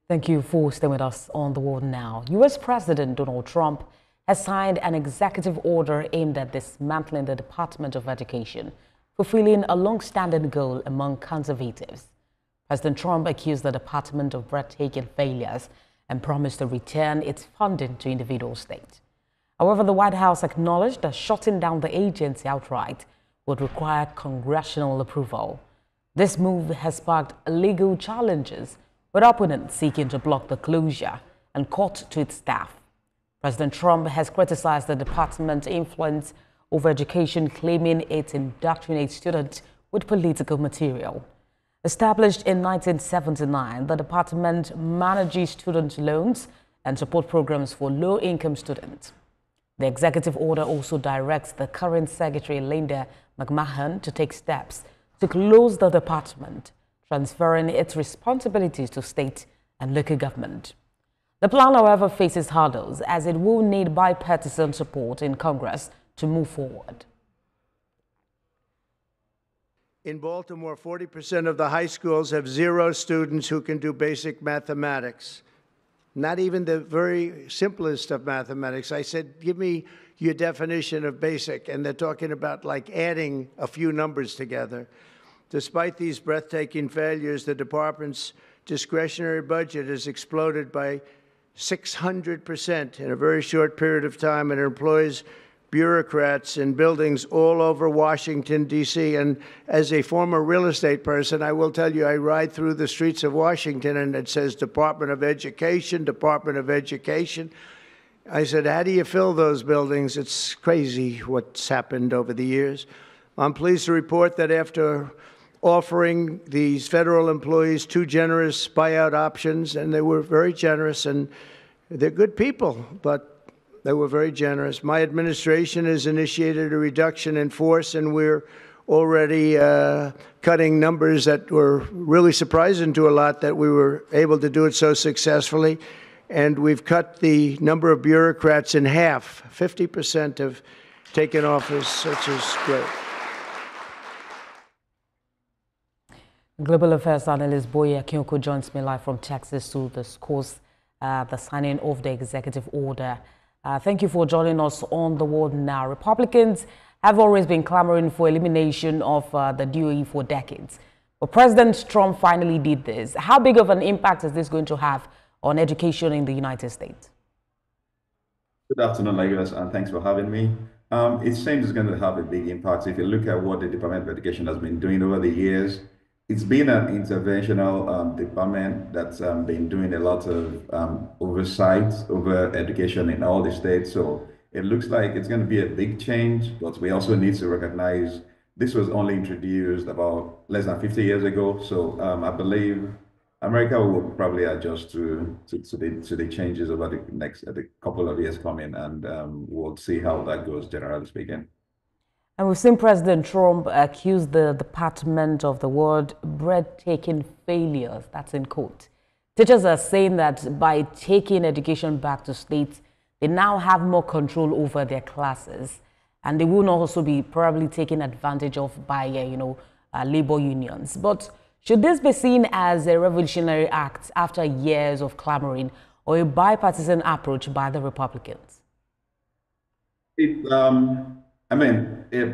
Thank you for staying with us on The World Now. U.S. President Donald Trump has signed an executive order aimed at dismantling the Department of Education, fulfilling a long-standing goal among conservatives. President Trump accused the department of breathtaking failures and promised to return its funding to individual states. However, the White House acknowledged that shutting down the agency outright would require congressional approval. This move has sparked legal challenges, with opponents seeking to block the closure and court to its staff. President Trump has criticized the department's influence over education, claiming it indoctrinates students with political material. Established in 1979, the department manages student loans and support programs for low-income students. The executive order also directs the current Secretary Linda McMahon to take steps to close the department, transferring its responsibilities to state and local government. The plan, however, faces hurdles as it will need bipartisan support in Congress to move forward. In Baltimore, 40% of the high schools have 0 students who can do basic mathematics. Not even the very simplest of mathematics. I said, give me your definition of basic, and they're talking about like adding a few numbers together. Despite these breathtaking failures, the department's discretionary budget has exploded by 600% in a very short period of time, and it employs bureaucrats in buildings all over Washington, D.C. And as a former real estate person, I will tell you, I ride through the streets of Washington and it says Department of Education, Department of Education. I said, how do you fill those buildings? It's crazy what's happened over the years. I'm pleased to report that after offering these federal employees 2 generous buyout options, and they were very generous, and they're good people, but they were very generous. My administration has initiated a reduction in force, and we're already cutting numbers that were really surprising to a lot that we were able to do it so successfully. And we've cut the number of bureaucrats in half. 50% have taken office, which is great. Global Affairs analyst Boye Akinoko joins me live from Texas to discuss the signing of the executive order. Thank you for joining us on The World Now. Republicans have always been clamoring for elimination of the DOE for decades. But President Trump finally did this. How big of an impact is this going to have on education in the United States? Good afternoon, Lagos, and thanks for having me. It seems it's going to have a big impact. If you look at what the Department of Education has been doing over the years, it's been an interventional department that's been doing a lot of oversight over education in all the states. So it looks like it's going to be a big change, but we also need to recognize this was only introduced about less than 50 years ago. So I believe America will probably adjust to the changes over the next couple of years coming, and we'll see how that goes, generally speaking. And we've seen President Trump accuse the department of the word breathtaking failures, that's in quote. Teachers are saying that by taking education back to states, they now have more control over their classes, and they will not also be probably taken advantage of by, labor unions. But should this be seen as a revolutionary act after years of clamoring, or a bipartisan approach by the Republicans? If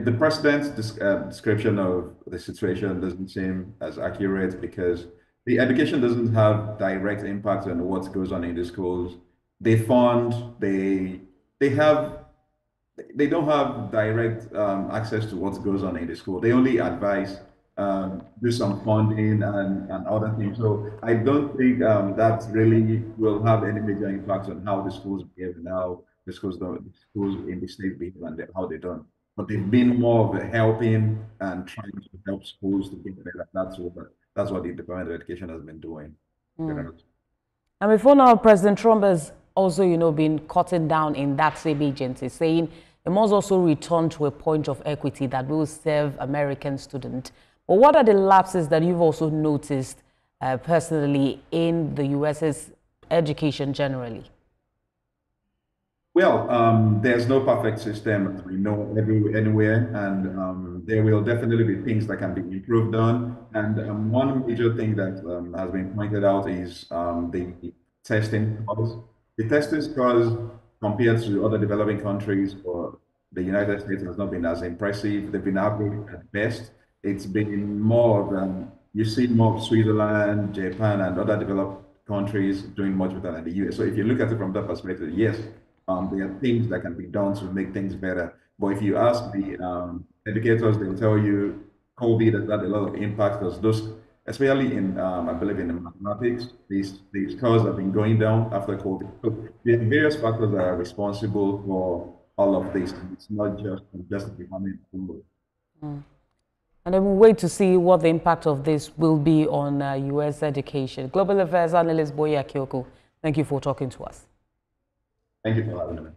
the president's description of the situation doesn't seem as accurate, because the education doesn't have direct impact on what goes on in the schools. They fund, they don't have direct access to what goes on in the school. They only advise, do some funding and other things. So I don't think that really will have any major impact on how the schools behave and how the schools in the state behave and how they don't. But they've been more of a helping and trying to help schools to get better. That's what the Department of Education has been doing. And before now, President Trump has also, been cutting down in that same agency, saying it must also return to a point of equity that will serve American students. But what are the lapses that you've also noticed personally in the U.S.'s education generally? Well, there's no perfect system, as we know, anywhere, and there will definitely be things that can be improved on. And one major thing that has been pointed out is the testing scores. The testing scores compared to other developing countries or the United States has not been as impressive. They've been average at best. It's been more than you see more of Switzerland, Japan, and other developed countries doing much better than the US. So if you look at it from that perspective, yes, there are things that can be done to make things better. But if you ask the educators, they'll tell you COVID has had a lot of impact because those, especially in, I believe in the mathematics, these scores have been going down after COVID. So there are various factors that are responsible for all of this. It's not just becoming cool. And then we'll wait to see what the impact of this will be on U.S. education. Global Affairs Analyst Boye Akioko, thank you for talking to us. Thank you for having me.